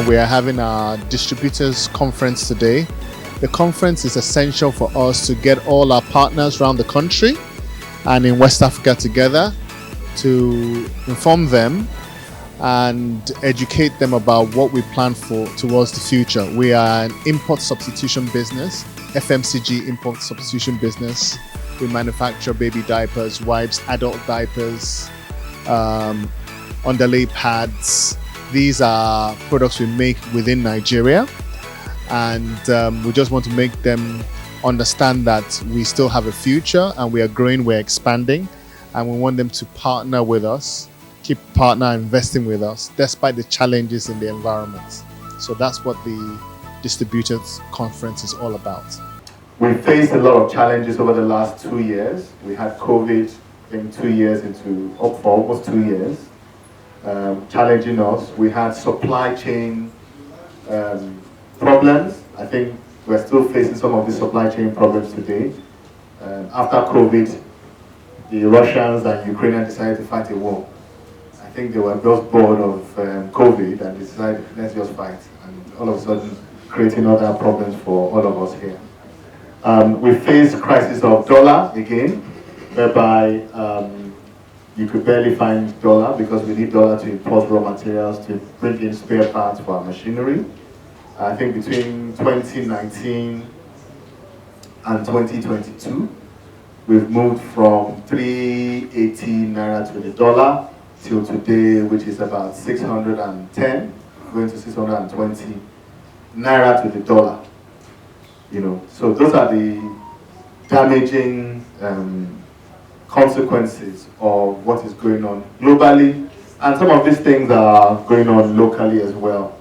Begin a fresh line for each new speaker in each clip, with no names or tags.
We are having our Distributors conference today. The conference is essential for us to get all our partners around the country and in West Africa together to inform them and educate them about what we plan for towards the future. We are an import substitution business, FMCG import substitution business. We manufacture baby diapers, wipes, adult diapers, underlay pads. These are products we make within Nigeria, and we just want to make them understand that we still have a future and we are growing, we're expanding, and we want them to partner with us, keep investing with us despite the challenges in the environment. So that's what the Distributors Conference is all about.
We faced a lot of challenges over the last 2 years. We had COVID in 2 years for almost 2 years. Challenging us. We had supply chain problems. I think we're still facing some of these supply chain problems today. After COVID, the Russians and Ukrainians decided to fight a war. I think they were just bored of COVID and decided, let's just fight. And all of a sudden, creating other problems for all of us here. We faced crisis of dollar again, whereby you could barely find dollar because we need dollar to import raw materials to bring in spare parts for our machinery. I think between 2019 and 2022, we've moved from 380 naira to the dollar till today, which is about 610, going to 620 naira to the dollar. You know, so those are the damaging consequences of what is going on globally, and some of these things are going on locally as well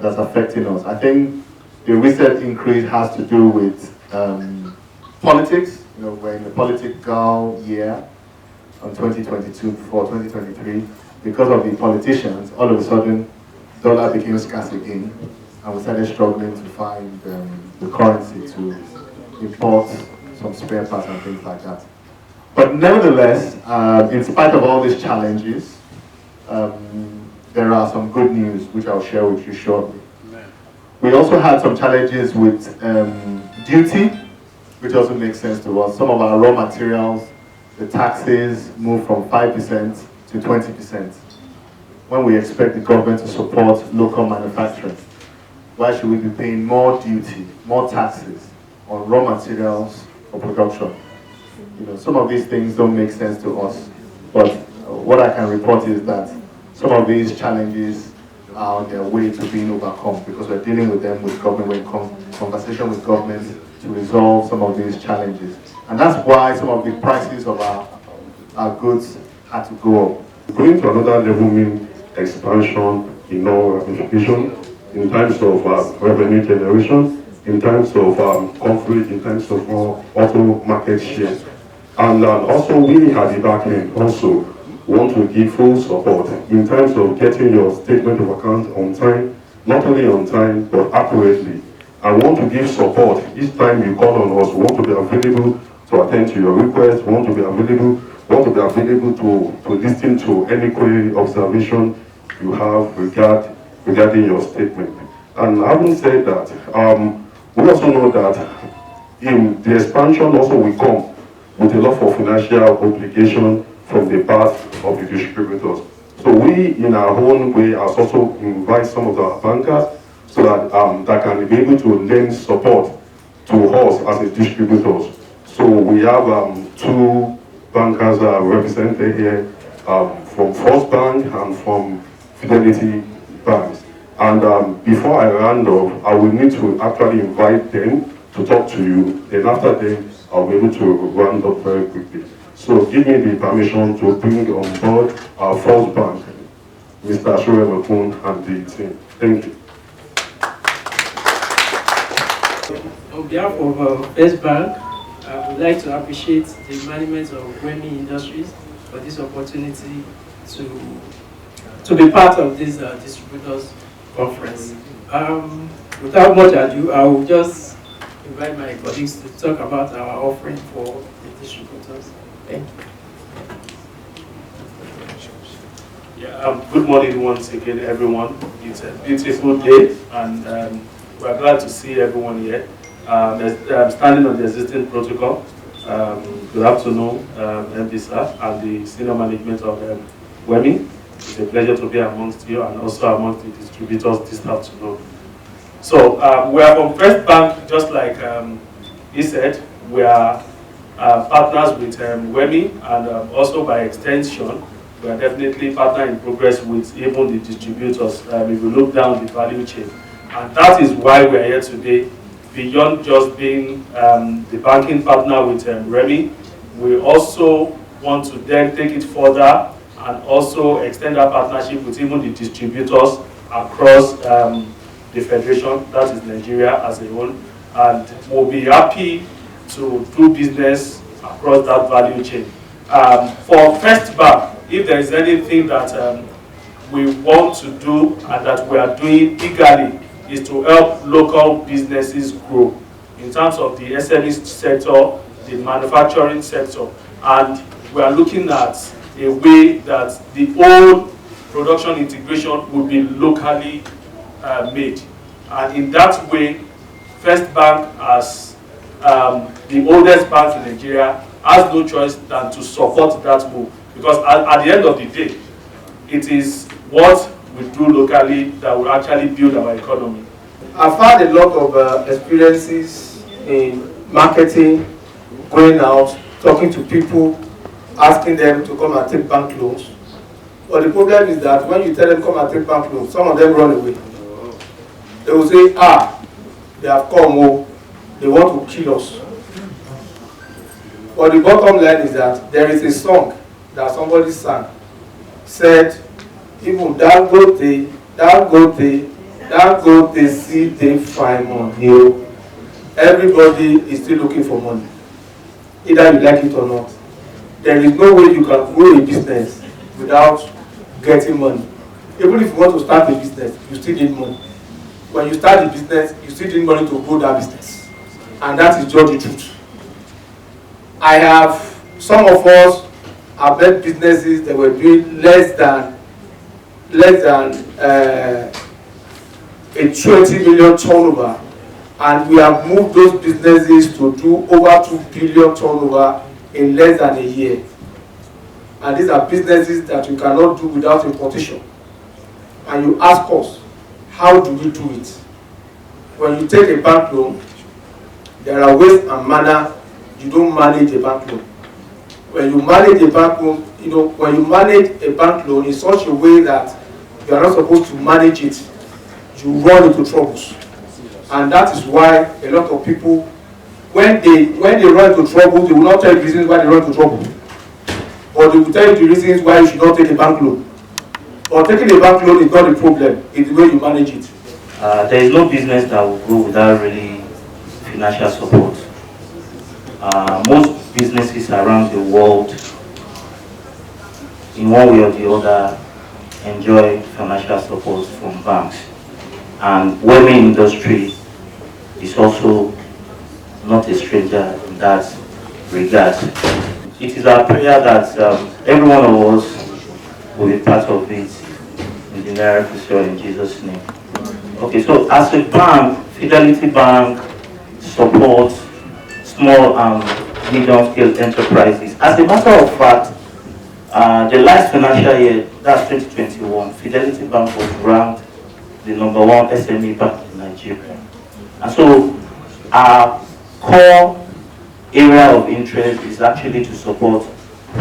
that's affecting us. I think the recent increase has to do with politics. You know, we're in the political year on 2022 before 2023. Because of the politicians, all of a sudden dollar became scarce again, and we started struggling to find the currency to import some spare parts and things like that. But nevertheless, in spite of all these challenges, there are some good news which I'll share with you shortly. We also had some challenges with duty, which also makes sense to us. Some of our raw materials, the taxes moved from 5% to 20%. When we expect the government to support local manufacturing, why should we be paying more duty, more taxes on raw materials for production? You know, some of these things don't make sense to us, but what I can report is that some of these challenges are on their way to being overcome because we're dealing with them with government, we're in conversation with government to resolve some of these challenges. And that's why some of the prices of our goods had to go up.
Going to another level means expansion in all ramifications, in terms of revenue generation, in terms of coverage, in terms of auto market share. And also we at the back end also want to give full support in terms of getting your statement of account on time, not only on time, but accurately. I want to give support each time you call on us. We want to be available to attend to your request. We want to be available to listen to any query, observation you have regarding your statement. And having said that, we also know that in the expansion also will come with a lot of financial obligation from the part of the distributors. So we, in our own way, has also invite some of our bankers so that they can be able to lend support to us as a distributors. So we have two bankers represented here from First Bank and from Fidelity Banks. And before I round off, I will need to actually invite them to talk to you. Then after them, I'll be able to round up very quickly. So give me the permission to bring on board our First Bank, Mr. Ashore and the team. Thank you.
On behalf of First Bank, I would like to appreciate the management of Wemy Industries for this opportunity to be part of this Distributors Conference. Without much ado, I will just invite my colleagues to talk about our offering for the distributors. Thank you.
Yeah, good morning once again, everyone. It's a beautiful day, and we're glad to see everyone here. Standing on the existing protocol. Good afternoon, MD sir, and the senior management of Wemy. It's a pleasure to be amongst you and also amongst the distributors this afternoon. So we are from First Bank, just like he said. We are partners with Wemy, and also by extension, we are definitely partner in progress with even the distributors. If you look down the value chain, and that is why we are here today. Beyond just being the banking partner with Wemy, we also want to then take it further and also extend our partnership with even the distributors across the federation, that is Nigeria as a whole, and we'll be happy to do business across that value chain. For First Bank, if there is anything that we want to do and that we are doing eagerly, is to help local businesses grow in terms of the SME sector, the manufacturing sector, and we are looking at a way that the whole production integration will be locally made. And in that way, First Bank, as the oldest bank in Nigeria, has no choice than to support that move. Because at the end of the day, it is what we do locally that will actually build our economy.
I've had a lot of experiences in marketing, going out, talking to people, asking them to come and take bank loans. But the problem is that when you tell them come and take bank loans, some of them run away. They will say, they have come, oh, they want to kill us. But the bottom line is that there is a song that somebody sang, said, even Dangote see they find money. Everybody is still looking for money, either you like it or not. There is no way you can grow a business without getting money. Even if you want to start a business, you still need money. When you start the business, you still need money to grow that business, and that is just the truth. Some of us have led businesses that were doing less than a 20 million turnover, and we have moved those businesses to do over 2 billion turnover in less than a year. And these are businesses that you cannot do without importation. And you ask us, how do we do it? When you take a bank loan, there are ways and manner you don't manage a bank loan. When you manage a bank loan, when you manage a bank loan in such a way that you are not supposed to manage it, you run into troubles. And that is why a lot of people, when they run into trouble, they will not tell you the reasons why they run into trouble. But they will tell you the reasons why you should not take a bank loan. But taking a bank loan is not the problem, it's the way you manage it.
There is no business that will grow without really financial support. Most businesses around the world, in one way or the other, enjoy financial support from banks. And Wemy industry is also not a stranger in that regard. It is our prayer that every one of us will be part of it in the near future, in Jesus' name. Okay, so as a bank, Fidelity Bank supports small and medium-scale enterprises. As a matter of fact, the last financial year, that's 2021, Fidelity Bank was ranked the #1 SME bank in Nigeria. And so our core area of interest is actually to support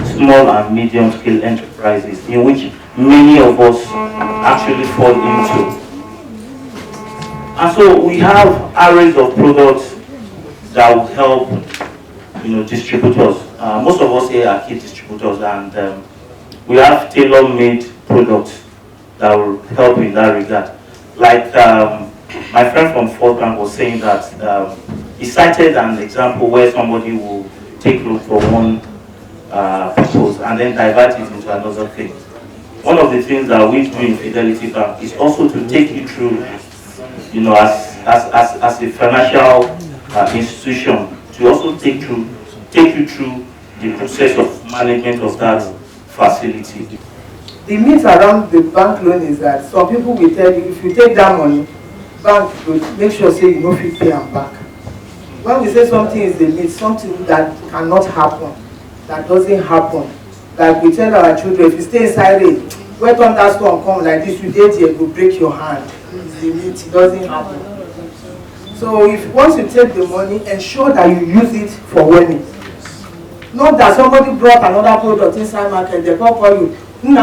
small and medium scale enterprises, in which many of us actually fall into. And so we have arrays of products that will help, distributors. Most of us here are key distributors, and we have tailor-made products that will help in that regard. Like my friend from Ford Bank was saying that he cited an example where somebody will take loan for one purpose and then divert it into another thing. One of the things that we do in Fidelity Bank is also to take you through, as a financial institution, to also take you through the process of management of that facility.
The myth around the bank loan is that some people will tell you, if you take that money, bank will make sure say you no fit pay am back. When we say something is the myth, something that cannot happen, that doesn't happen. Like we tell our children, if you stay inside it, when thunderstorm come like this, you date here, will break your hand. It's the myth, it doesn't happen. So if once you take the money, ensure that you use it for Wemy. Not that somebody brought another product inside market, they call you, they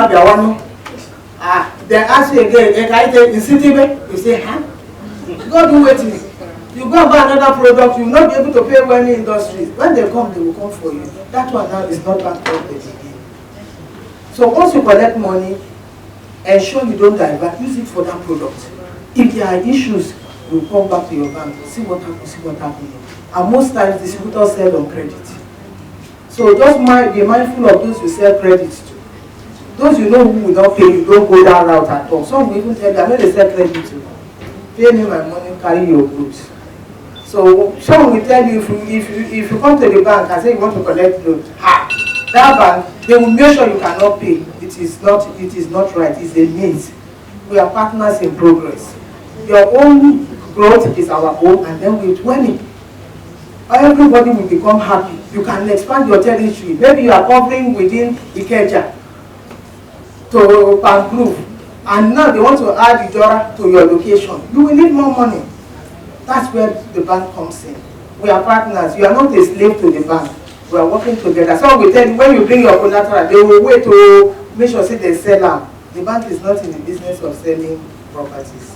ask you again, can I take the city bank? You say, huh? Go do waiting. You go and buy another product, you will not be able to pay Wemy Industries. When they come, they will come for you. That one now is not bank profit again. So once you collect money, ensure you don't divert, use it for that product. If there are issues, you come back to your bank, see what happens. And most times, distributors sell on credit. So just be mindful of those you sell credit to. Those you know who will not pay you, don't go that route at all. Some will even tell you, I know they sell credit to. Pay me my money, carry your goods. So some will tell you, if you come to the bank and say you want to collect loan, that bank, they will make sure you cannot pay. It is not right, it's a means. We are partners in progress. Your own growth is our own, and then with Wemy, everybody will become happy. You can expand your territory. Maybe you are covering within Ikeja to Pangrove, and now they want to add Ijora to your location. You will need more money. That's where the bank comes in. We are partners. You are not a slave to the bank. We are working together. So we tell you, when you bring your collateral, they will wait to make sure say they sell them. The bank is not in the business of selling properties.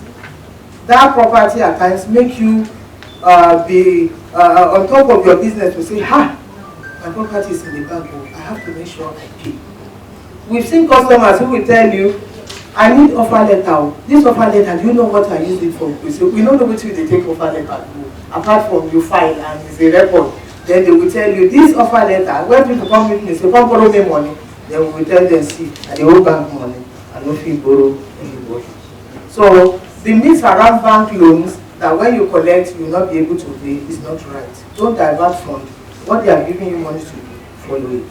That property at times make you be on top of your business to say, my property is in the bank, I have to make sure I pay. We've seen customers who will tell you, I need offer letter. This offer letter, do you know what I use it for? We say, we don't know which way they take offer letter. Apart from you file and it's a record, then they will tell you, this offer letter, when people come with me, say, come borrow me money, then we will tell them, see, I dey owe bank money, I don't feel borrow anybody. So, the myth around bank loans that when you collect, you will not be able to pay is not right. Don't divert from what they are giving you money to follow it.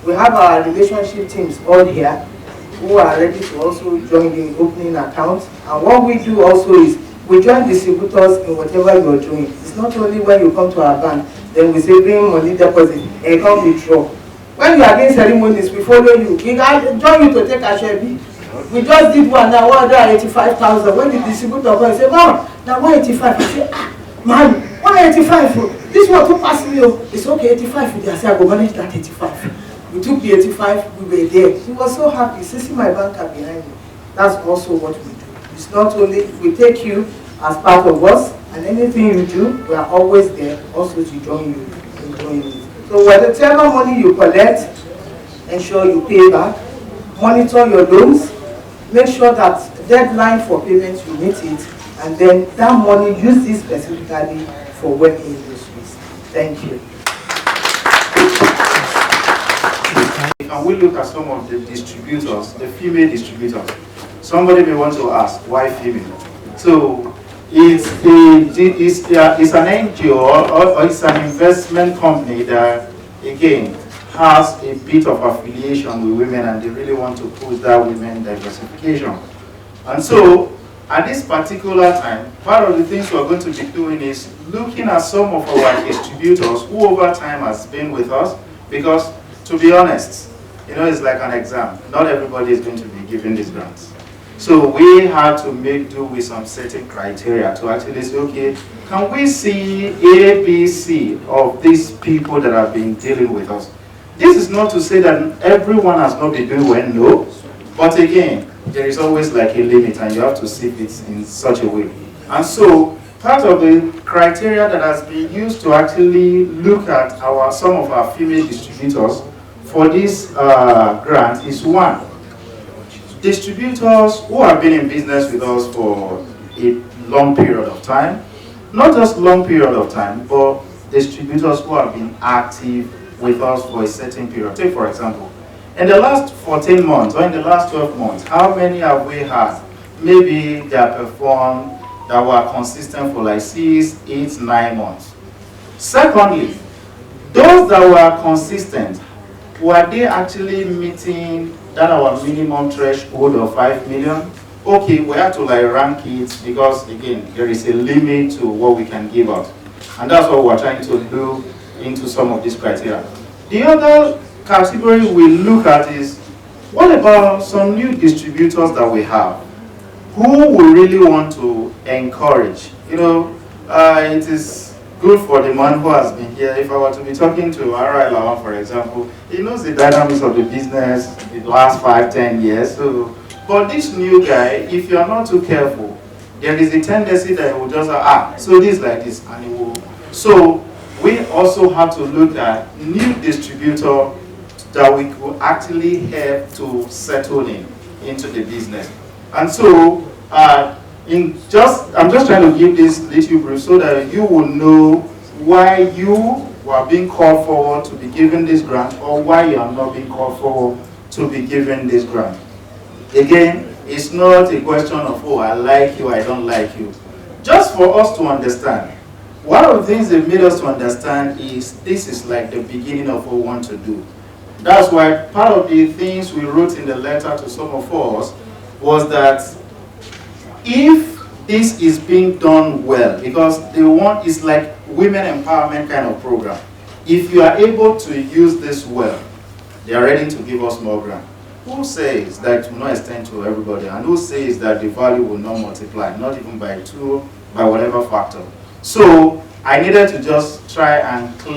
We have our relationship teams all here who are ready to also join in opening accounts. And what we do also is we join distributors in whatever you are doing. It's not only when you come to our bank, then we say bring money deposit and come withdraw. When you are doing ceremonies, we follow you. We join you to take a share. We just did one now, 185,000. When the distributor comes, say, "Mom, now 185." I say, "Man, 185. This one too pass me. It's okay, 85." I say, "I go manage that 85." We took the 85. We were there. He was so happy. See my banker behind me. That's also what we do. It's not only we take you as part of us, and anything you do, we are always there also to join you in doing it. So whatever money you collect, ensure you pay back. Monitor your loans. Make sure that deadline for payment you meet it, and then that money use this specifically for Wemy Industries. Thank you.
And we look at some of the distributors, the female distributors. Somebody may want to ask, why female? So it's an NGO or it's an investment company that, again, has a bit of affiliation with women, and they really want to push that women diversification. And so, at this particular time, part of the things we're going to be doing is looking at some of our distributors who over time has been with us, because to be honest, it's like an exam. Not everybody is going to be given these grants. So we had to make do with some certain criteria to actually say, okay, can we see A, B, C of these people that have been dealing with us? This is not to say that everyone has not been doing well, no. But again, there is always like a limit and you have to see it in such a way. And so, part of the criteria that has been used to actually look at some of our female distributors for this grant is one, distributors who have been in business with us for a long period of time, not just long period of time, but distributors who have been active with us for a certain period. Take for example, in the last 14 months or in the last 12 months, how many have we had? Maybe they have performed that were consistent for like 6, 8, 9 months. Secondly, those that were consistent, were they actually meeting that our minimum threshold of 5 million? Okay, we have to like rank it because again, there is a limit to what we can give out. And that's what we're trying to do into some of these criteria. The other category we look at is, what about some new distributors that we have? Who we really want to encourage? You know, it is good for the man who has been here. If I were to be talking to R.I. Lawan, for example, he knows the dynamics of the business in the last 5, 10 years. So, but this new guy, if you're not too careful, there is a tendency that he will just so this like this, and he will. So we also have to look at new distributor that we could actually help to settle into the business. And so, I'm just trying to give this little brief so that you will know why you were being called forward to be given this grant or why you are not being called forward to be given this grant. Again, it's not a question of, oh, I like you, I don't like you. Just for us to understand, one of the things they made us to understand is this is like the beginning of what we want to do. That's why part of the things we wrote in the letter to some of us was that if this is being done well, because they want, it's like women empowerment kind of program. If you are able to use this well, they are ready to give us more grant. Who says that it will not extend to everybody? And who says that the value will not multiply, not even by 2, by whatever factor? So I needed to just try and put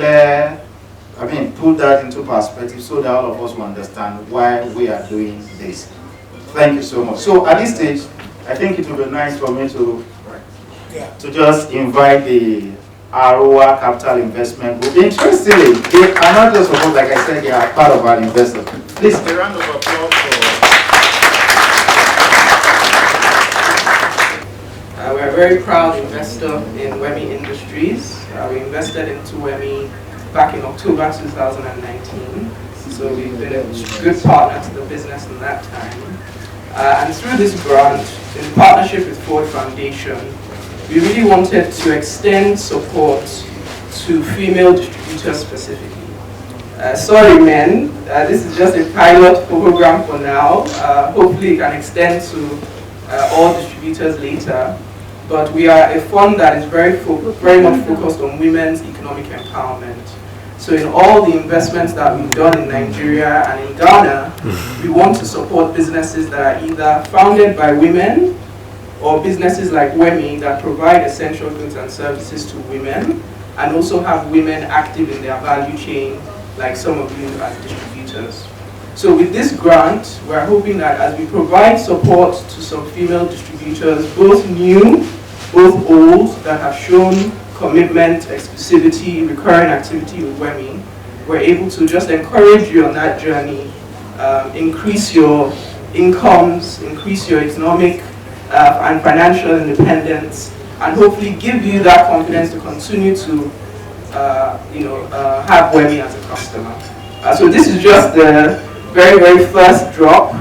that into perspective so that all of us will understand why we are doing this. Thank you so much. So at this stage, I think it would be nice for me to just invite the Aroa Capital Investment Group. Interestingly, they are not just supposed, like I said, they are part of our investors. Please, a round of applause for.
We're a very proud investor in Wemy Industries. We invested into Wemy back in October 2019. So we've been a good partner to the business in that time. And through this grant, in partnership with Ford Foundation, we really wanted to extend support to female distributors specifically. Sorry men, this is just a pilot program for now. Hopefully it can extend to all distributors later. But we are a fund that is very much focused on women's economic empowerment. So in all the investments that we've done in Nigeria and in Ghana, we want to support businesses that are either founded by women or businesses like Wemy that provide essential goods and services to women and also have women active in their value chain like some of you as distributors. So with this grant, we're hoping that as we provide support to some female distributors, both new, both old, that have shown commitment, exclusivity, recurring activity with Wemy, we're able to just encourage you on that journey, increase your incomes, increase your economic and financial independence, and hopefully give you that confidence to continue to have Wemy as a customer. So this is just the very, very first drop.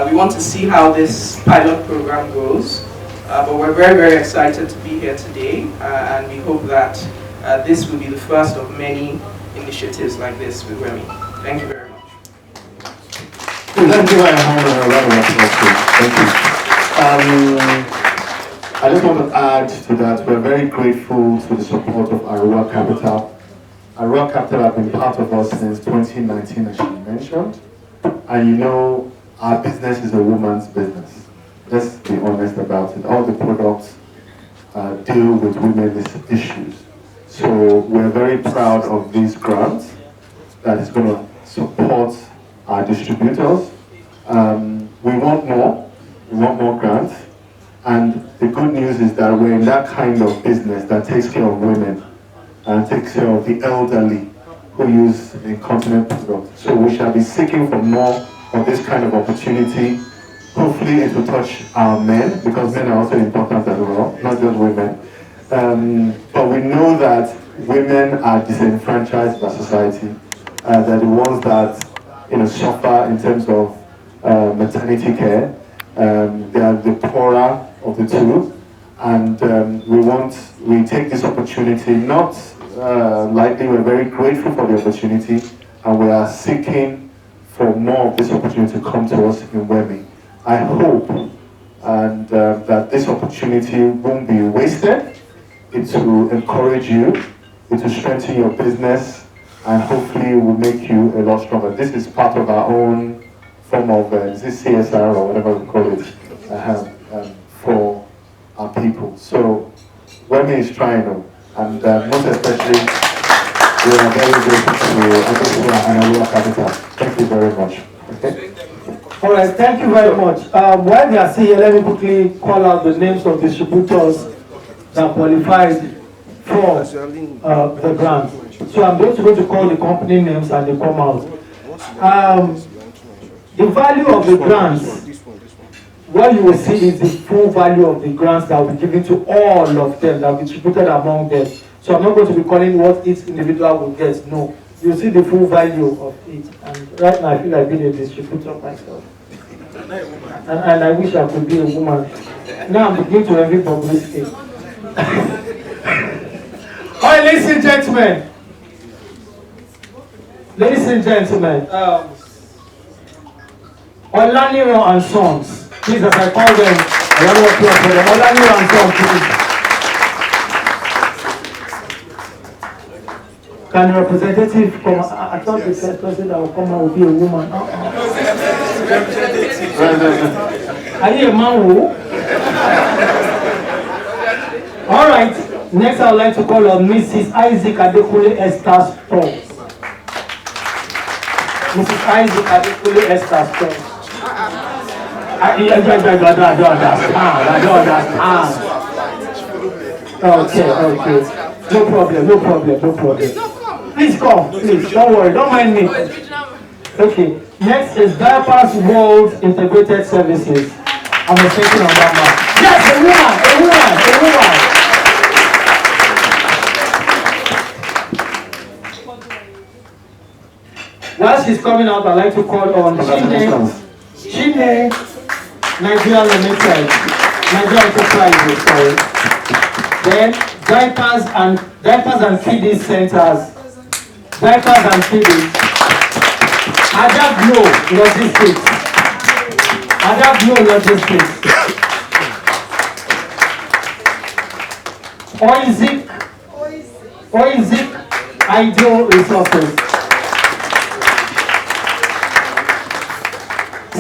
We want to see how this pilot program goes. But we're very, very excited to be here today, and we hope that this will be the first of many initiatives like this with Wemy. Thank you very much.
Thank you. I just want to add to that, we're very grateful to the support of Aroa Capital. Aroa Capital have been part of us since 2019, as she mentioned. And you know, our business is a woman's business. Let's be honest about it. All the products deal with women's issues. So we're very proud of these grants that is going to support our distributors. We want more grants. And the good news is that we're in that kind of business that takes care of women and takes care of the elderly who use incontinent products. So we shall be seeking for more of this kind of opportunity. Hopefully it will touch our men, because men are also important as well, not just women. But we know that women are disenfranchised by society. They're the ones that suffer in terms of maternity care. They are the poorer of the two, and we take this opportunity not lightly. We're very grateful for the opportunity, and we are seeking for more of this opportunity to come to us in Wemy. I hope and that this opportunity won't be wasted. It will encourage you, it will strengthen your business, and hopefully will make you a lot stronger. This is part of our own form of CSR or whatever we call it for our people. So Wemy is trying them, and most especially we are very grateful to Analua Capital. Thank you very much. Okay?
All right, thank you very much. While they are here, let me quickly call out the names of distributors that qualified for the grant. So I'm going to call the company names and they come out. The value of the grants, what you will see is the full value of the grants that will be given to all of them, that will be distributed among them. So I'm not going to be calling what each individual will get. No, you see the full value of it. And right now I feel like being a distributor myself. And I wish I could be a woman. Now I'm beginning to envy publicity. All right, ladies and gentlemen. Ladies and gentlemen, Olaniro and Sons. Please, as I call them, a lot of applause for them. Olaniro and Sons, please. Can the representative come? I thought the first person that will come out will be a woman. Are you a man who? All right. Next, I would like to call on Mrs. Isaac Adekule Esther Stone. Mrs. Isaac Adekule Esther Stone. I don't understand. Okay. No problem. Please come, please. Don't worry. Don't mind me. Okay. Next is Diapers World Integrated Services. I'm expecting on that man. Yes, a woman. While she's coming out, I'd like to call on Shine Nigeria Limited, Nigeria Enterprises, sorry. Then diapers and kiddies centers, diapers and kiddies. Adaglo Logistics. Oizic Ideal Resources.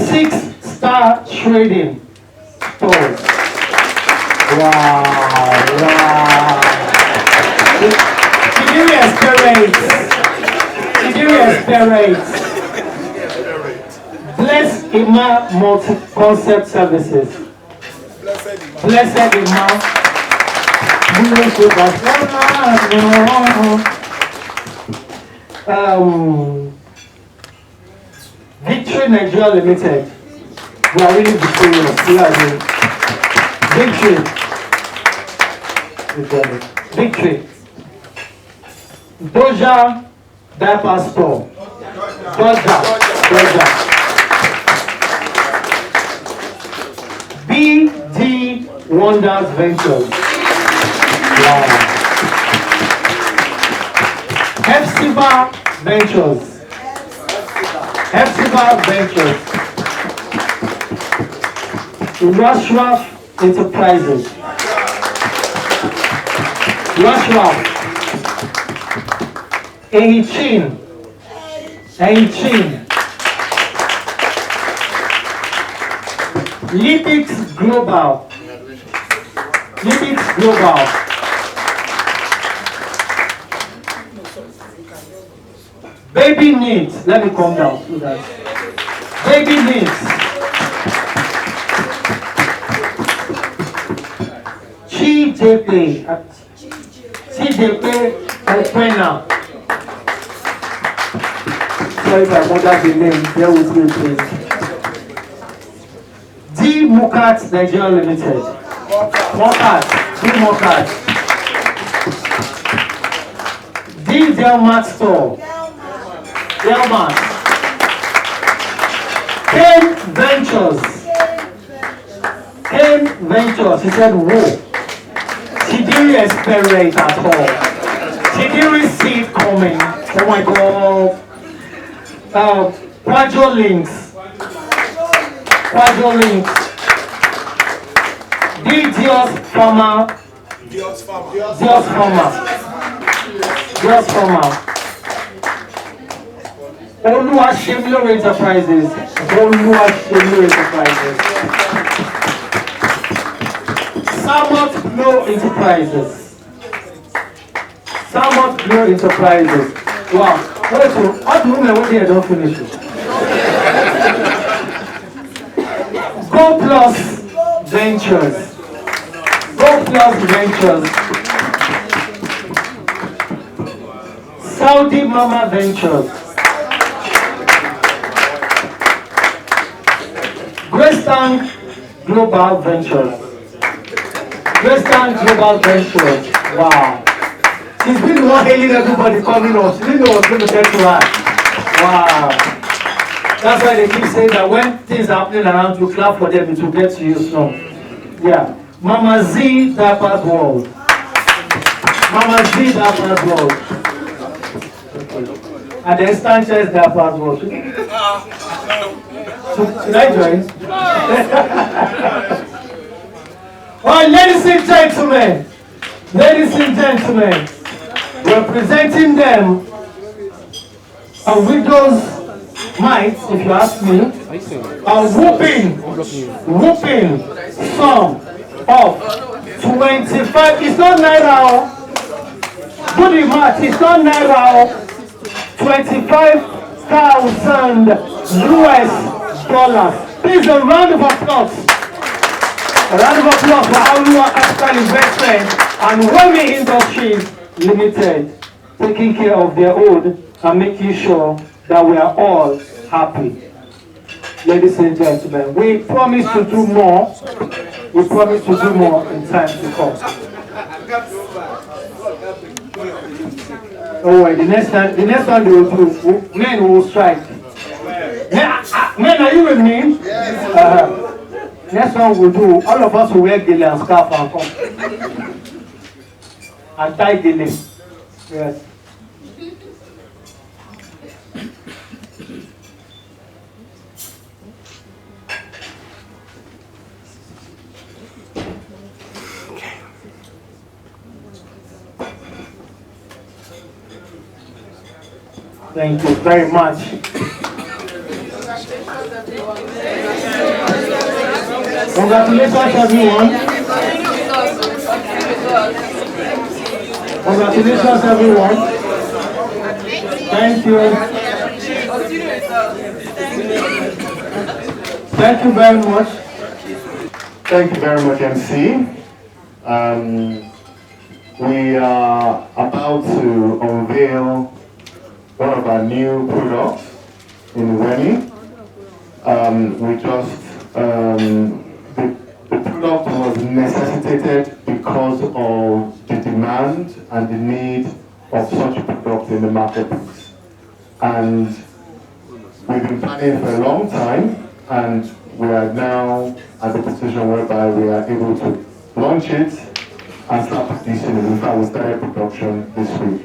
6-star trading stores. Wow. Bless Ima Multi-Concept Services. Blessed Ima. Victory Nigeria Limited. We are really victorious. We are doing Victory. Doja Diaper Store. Doja. BD Wonders Ventures. Wow. Hepsiba Ventures. Rushruff Enterprises. Eichin. Lipix Global.
Limit Global. Baby Needs. Let me calm down so that. Baby Needs. CJP Opena. Sorry if I forgot the name. Bear with me, please. D Mukat Nigeria Limited. Mukat. D Mukat. D Delmat Store. Delmat. Ken Ventures. Ken Ventures. He said, whoa. She didn't expect at all. She didn't see it coming. Oh my God. Quadro Links. Quadro Links. Dios Farmer. Dios Farmer. Dios Farmer. Oluwashemilo Enterprises. Oluwashemilo Enterprises. Samot Glow Enterprises. Samot Glow Enterprises. Wow. Wait, so what do women when they don't finish it? Go Plus Ventures. Go Plus Ventures. Saudi Mama Ventures. Western Global Ventures. Western Global Ventures. Wow. She's been the one hailing everybody coming on. She didn't know what's going to get to her. Wow. That's why they keep saying that when things are happening around you, clap for them, it will get to you soon. Yeah. Mama Z Diapers World. Mama Z Diapers World. And then Sanchez Diapers World. Should I join? All right, ladies and gentlemen, representing them, a widow's mite, if you ask me, a whooping sum of 25. It's not naira. Do the math. It's not naira. 25,000 US dollars. Please, a round of applause. A round of applause for Alua Capital Investment and Wemy Industries Limited, taking care of their own and making sure that we are all happy. Ladies and gentlemen, we promise to do more. We promise to do more in time to come. Oh wait, the next one they will do, men will strike. Men, are you with me? Yes. Next one we'll do, all of us will wear gele and scarf and come. And tie gele. Yes. Thank you very much. Congratulations, everyone. Congratulations, everyone. Thank you. Thank you very much.
Thank you very much, MC. We are about to unveil one of our new products in Wemy. The product was necessitated because of the demand and the need of such a product in the marketplace. And we've been planning for a long time, and we are now at the position whereby we are able to launch it and start producing it. In fact, we started production this week.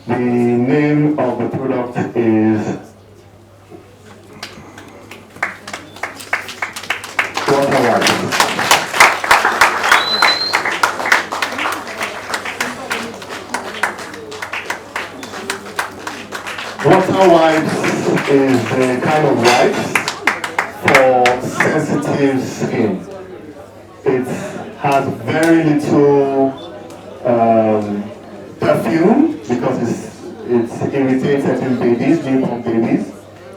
The name of the product is Water Wipes. Water Wipes is a kind of wipes for sensitive skin. It's has very little perfume because it irritates certain babies, newborn babies.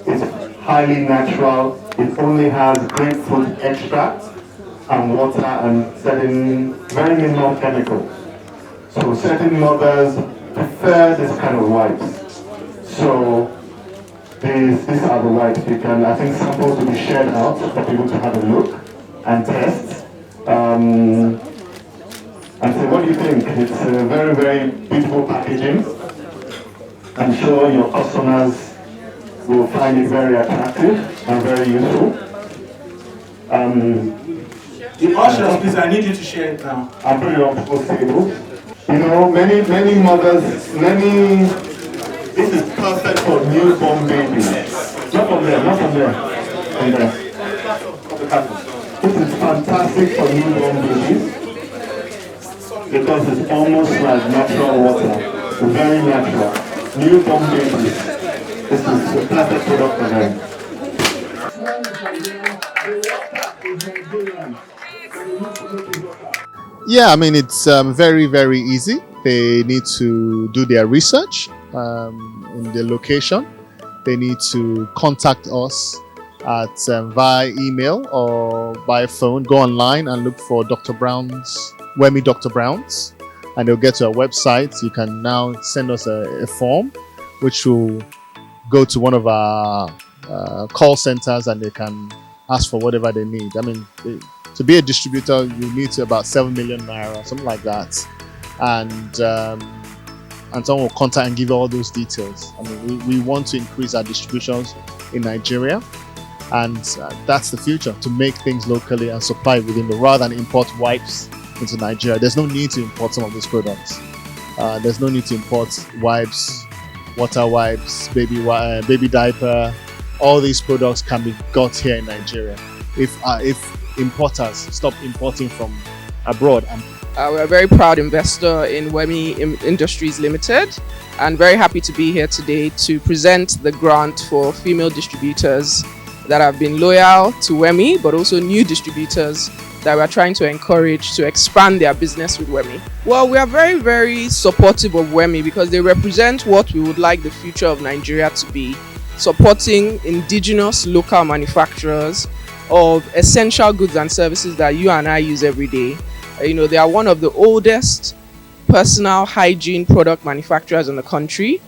It's highly natural. It only has grapefruit extract and water and certain very minimal chemicals. So certain mothers prefer this kind of wipes. So these are the wipes. You can, I think samples will be shared out for people to have a look and test. And so what do you think? It's a very, very beautiful packaging. I'm sure your customers will find it very attractive and very useful.
The ushers, please, I need you to share it now.
I'll put it on people's table. You know, many mothers, this is perfect for newborn babies. Not from there, not from there. From there. This is fantastic for newborn babies because it's almost like natural water. Very natural. Newborn babies. This is the perfect product for them.
Yeah, I mean, it's very, very easy. They need to do their research in the location. They need to contact us at via email or by phone. Go online and look for Dr. Brown's, Wemy Dr. Brown's, and they'll get to our website. You can now send us a form, which will go to one of our call centers, and they can ask for whatever they need. I mean, to be a distributor, you need to about 7 million naira, something like that, and someone will contact and give all those details. I mean, we want to increase our distributions in Nigeria, and that's the future, to make things locally and supply within the, rather than import wipes into Nigeria. There's no need to import some of these products. There's no need to import wipes, water wipes, baby diaper. All these products can be got here in Nigeria if importers stop importing from abroad.
We're a very proud investor in Wemy Industries Limited, and very happy to be here today to present the grant for female distributors that have been loyal to Wemy, but also new distributors that we're trying to encourage to expand their business with Wemy. Well, we are very, very supportive of Wemy because they represent what we would like the future of Nigeria to be, supporting indigenous local manufacturers of essential goods and services that you and I use every day. You know, they are one of the oldest personal hygiene product manufacturers in the country.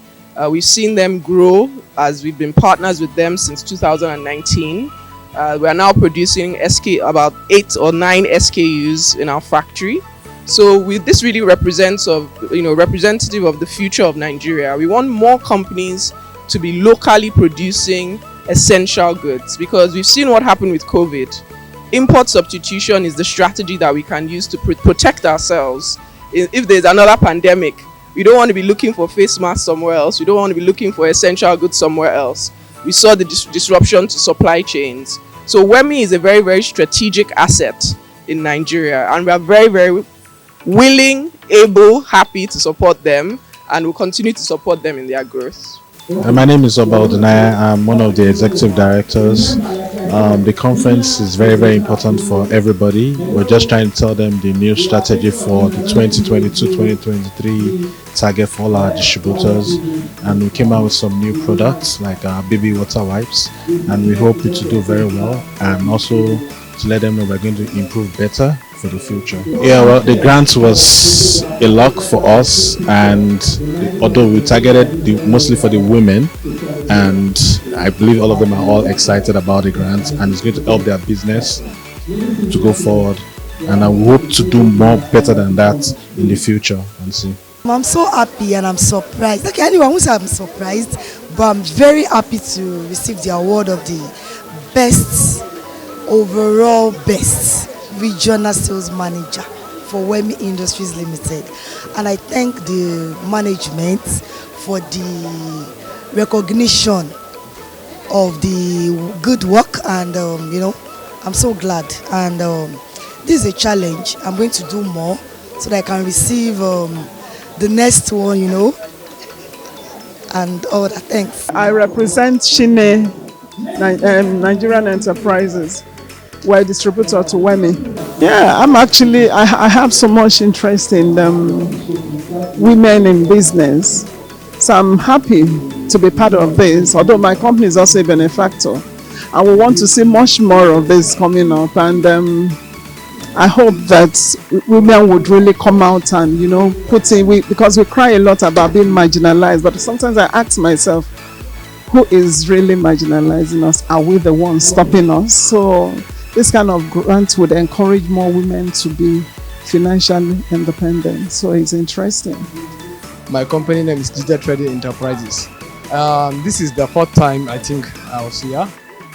We've seen them grow as we've been partners with them since 2019. We are now producing about 8 or 9 SKUs in our factory. So this really represents representative of the future of Nigeria. We want more companies to be locally producing essential goods, because we've seen what happened with COVID. Import substitution is the strategy that we can use to protect ourselves. If there's another pandemic, we don't want to be looking for face masks somewhere else. We don't want to be looking for essential goods somewhere else. We saw the disruption to supply chains. So Wemy is a very, very strategic asset in Nigeria, and we are very, very willing, able, happy to support them, and will continue to support them in their growth.
My name is Obaldenaya. I'm one of the executive directors. The conference is very, very important for everybody. We're just trying to tell them the new strategy for the 2022-2023 target for all our distributors, and we came out with some new products like our baby water wipes, and we hope it to do very well, and also to let them know we're going to improve better for the future. Yeah, well, the grant was a luck for us, and although we targeted mostly for the women, and I believe all of them are all excited about the grant, and it's going to help their business to go forward, and I hope to do more better than that in the future and see.
I'm so happy and I'm surprised. Okay, anyone who says I'm surprised, but I'm very happy to receive the award of the best regional sales manager for Wemy Industries Limited, and I thank the management for the recognition of the good work, and I'm so glad, and this is a challenge. I'm going to do more so that I can receive the next one, and all that. Thanks.
I represent Shine Nigerian Enterprises. We're a distributor to Wemy. Yeah, I have so much interest in women in business. So I'm happy to be part of this, although my company is also a benefactor. I will want to see much more of this coming up, and I hope that women would really come out and, put in, because we cry a lot about being marginalized, but sometimes I ask myself, who is really marginalizing us? Are we the ones stopping us? So this kind of grant would encourage more women to be financially independent. So it's interesting.
My company name is Digital Trading Enterprises. This is the fourth time I think I was here,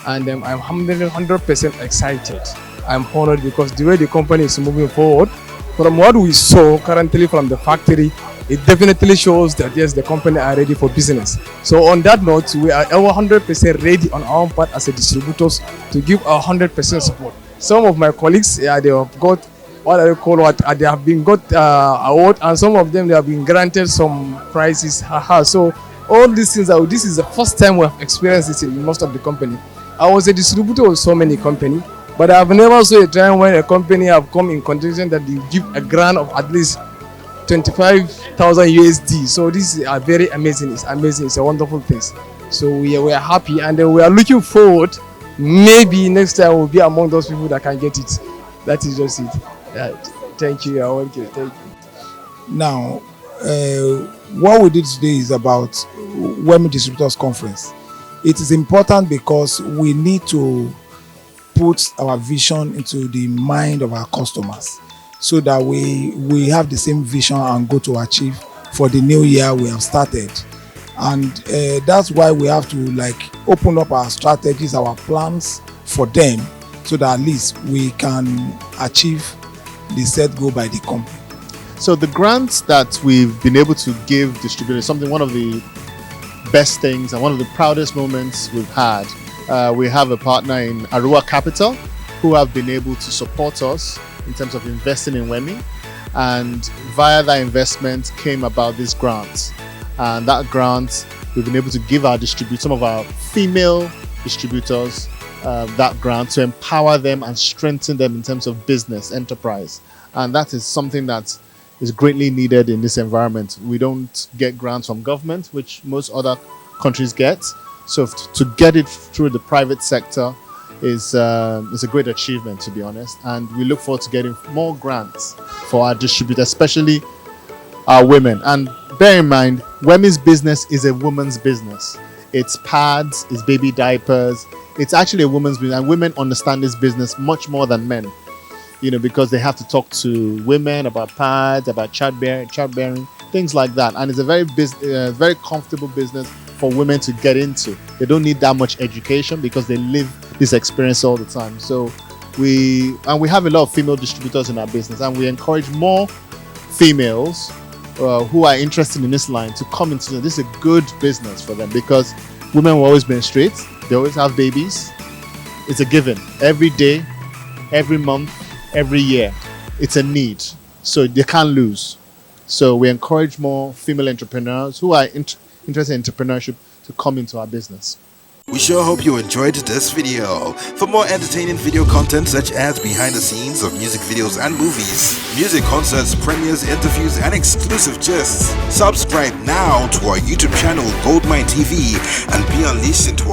and I'm 100% excited. I'm honored because the way the company is moving forward, from what we saw currently from the factory, it definitely shows that yes, the company are ready for business. So on that note, we are 100% ready on our part as a distributors to give our 100% support. Some of my colleagues, they have got they have been got award, and some of them they have been granted some prizes. So all these things, this is the first time we have experienced this in most of the company. I was a distributor of so many companies, but I've never saw a time when a company have come in condition that they give a grant of at least 25,000 USD. So this is very amazing. It's amazing. It's a wonderful thing. So we are happy, and we are looking forward. Maybe next time we'll be among those people that can get it. That is just it. Thank you. Thank you.
Now, what we did today is about Wemy Distributors Conference. It is important because we need to put our vision into the mind of our customers, so that we have the same vision and go to achieve for the new year we have started. And that's why we have to open up our strategies, our plans for them, so that at least we can achieve the set goal by the company.
So the grants that we've been able to give distributors, one of the best things and one of the proudest moments we've had. We have a partner in Arua Capital who have been able to support us in terms of investing in Wemy, and via that investment came about this grant. And that grant, we've been able to give some of our female distributors that grant to empower them and strengthen them in terms of business enterprise. And that is something that is greatly needed in this environment. We don't get grants from government, which most other countries get. So to get it through the private sector is a great achievement, to be honest. And we look forward to getting more grants for our distributors, especially our women. And bear in mind, Wemy's business is a woman's business. It's pads, it's baby diapers. It's actually a woman's business, and women understand this business much more than men, because they have to talk to women about pads, about childbearing, things like that. And it's a very comfortable business for women to get into. They don't need that much education because they live this experience all the time. So we have a lot of female distributors in our business, and we encourage more females who are interested in this line to come into this. Is a good business for them because women will always be in the streets. They always have babies. It's a given every day, every month, every year. It's a need, so they can't lose. So we encourage more female entrepreneurs who are interested in entrepreneurship to come into our business.
We sure hope you enjoyed this video. For more entertaining video content such as behind the scenes of music videos and movies, music concerts, premieres, interviews, and exclusive gists, subscribe now to our YouTube channel GoldmyneTV and be unleashed into a